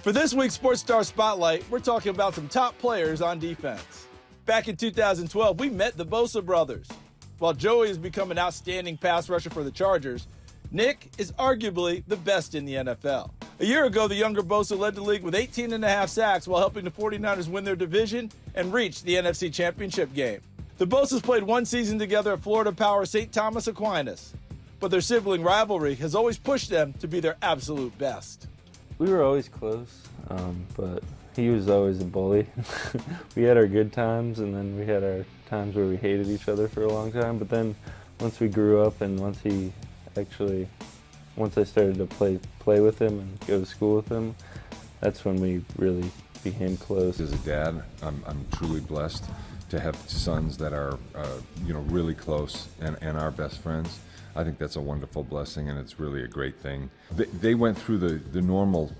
For this week's Sports Star Spotlight, we're talking about some top players on defense. Back in 2012, we met the Bosa brothers. While Joey has become an outstanding pass rusher for the Chargers, Nick is arguably the best in the NFL. A year ago, the younger Bosa led the league with 18.5 sacks while helping the 49ers win their division and reach the NFC Championship game. The Bosas played one season together at Florida Power St. Thomas Aquinas, but their sibling rivalry has always pushed them to be their absolute best. We were always close, but he was always a bully. We had our good times, and then we had our times where we hated each other for a long time. But then once we grew up and once I started to play with him and go to school with him, that's when we really became close. As a dad, I'm truly blessed to have sons that are really close and are best friends. I think that's a wonderful blessing, and it's really a great thing. They went through the normal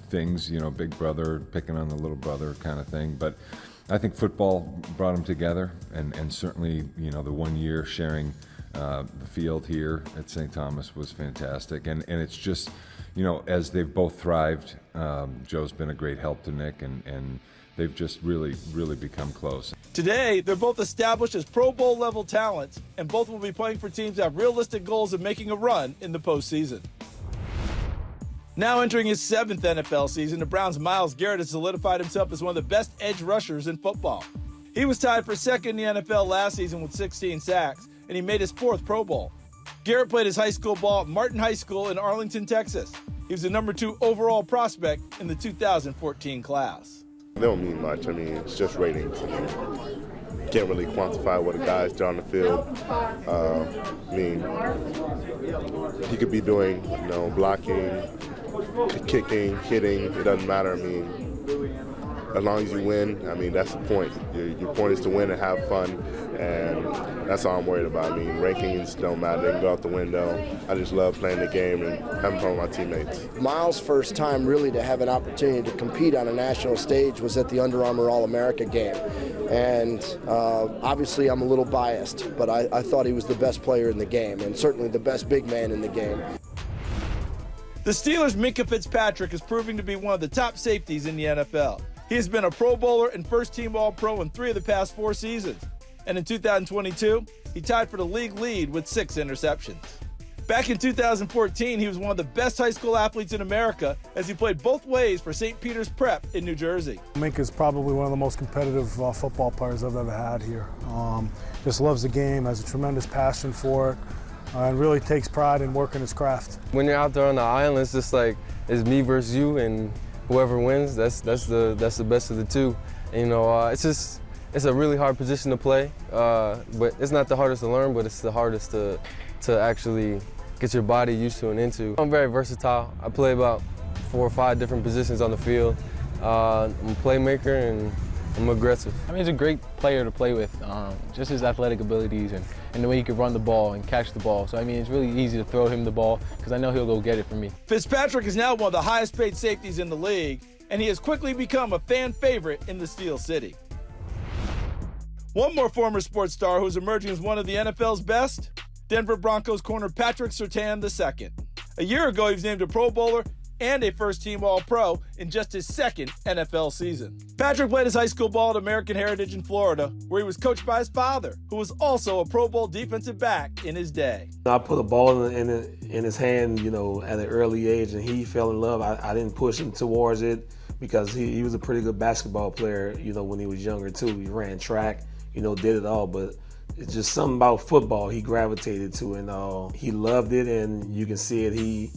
things, big brother picking on the little brother kind of thing, but I think football brought them together, and certainly, the 1 year sharing the field here at St. Thomas was fantastic, and it's just, as they've both thrived, Joe's been a great help to Nick, and they've just really become close. Today, they're both established as Pro Bowl level talents, and both will be playing for teams that have realistic goals of making a run in the postseason. Now entering his 7th NFL season, the Browns' Myles Garrett has solidified himself as one of the best edge rushers in football. He was tied for second in the NFL last season with 16 sacks, and he made his 4th Pro Bowl. Garrett played his high school ball at Martin High School in Arlington, Texas. He was the number 2 overall prospect in the 2014 class. They don't mean much. It's just ratings. Can't really quantify what a guy's done on the field. He could be doing, blocking, kicking, hitting. It doesn't matter. As long as you win, that's the point. Your point is to win and have fun, and that's all I'm worried about. Rankings don't matter. They can go out the window. I just love playing the game and having fun with my teammates. Myles' first time really to have an opportunity to compete on a national stage was at the Under Armour All-America game. And obviously I'm a little biased, but I thought he was the best player in the game, and certainly the best big man in the game. The Steelers' Minkah Fitzpatrick is proving to be one of the top safeties in the NFL. He has been a Pro Bowler and first-team All-Pro in 3 of the past 4 seasons. And in 2022, he tied for the league lead with 6 interceptions. Back in 2014, he was one of the best high school athletes in America as he played both ways for St. Peter's Prep in New Jersey. Minkah's probably one of the most competitive football players I've ever had here. Just loves the game, has a tremendous passion for it, and really takes pride in working his craft. When you're out there on the island, it's just like it's me versus you, and whoever wins, that's the best of the two. And, it's a really hard position to play, but it's not the hardest to learn, but it's the hardest to actually get your body used to and into. I'm very versatile. I play about 4 or 5 different positions on the field. I'm a playmaker and I'm aggressive. He's a great player to play with, just his athletic abilities and the way he can run the ball and catch the ball. So, it's really easy to throw him the ball because I know he'll go get it for me. Fitzpatrick is now one of the highest paid safeties in the league, and he has quickly become a fan favorite in the Steel City. One more former sports star who's emerging as one of the NFL's best, Denver Broncos corner Patrick Surtain II. A year ago, he was named a Pro Bowler and a first-team All-Pro in just his 2nd NFL season. Patrick played his high school ball at American Heritage in Florida, where he was coached by his father, who was also a Pro Bowl defensive back in his day. I put a ball in his hand, at an early age, and he fell in love. I didn't push him towards it because he was a pretty good basketball player, when he was younger too. He ran track, did it all, but it's just something about football he gravitated to, and he loved it, and you can see it. He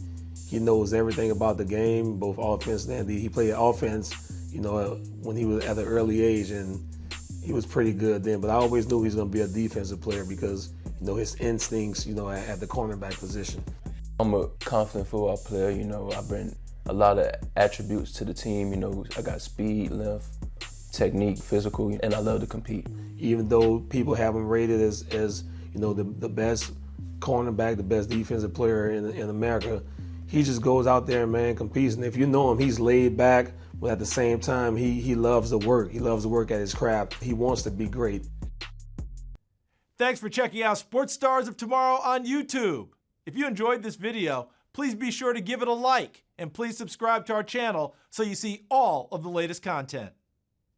knows everything about the game, both offense and defense. He played offense, when he was at an early age, and he was pretty good then. But I always knew he was going to be a defensive player because, his instincts, at the cornerback position. I'm a confident football player. I bring a lot of attributes to the team. I got speed, length, technique, physical, and I love to compete. Even though people have him rated as the best cornerback, the best defensive player in America, he just goes out there, man, competes. And if you know him, he's laid back, but at the same time, he loves the work. He loves to work at his craft. He wants to be great. Thanks for checking out Sports Stars of Tomorrow on YouTube. If you enjoyed this video, please be sure to give it a like and please subscribe to our channel so you see all of the latest content.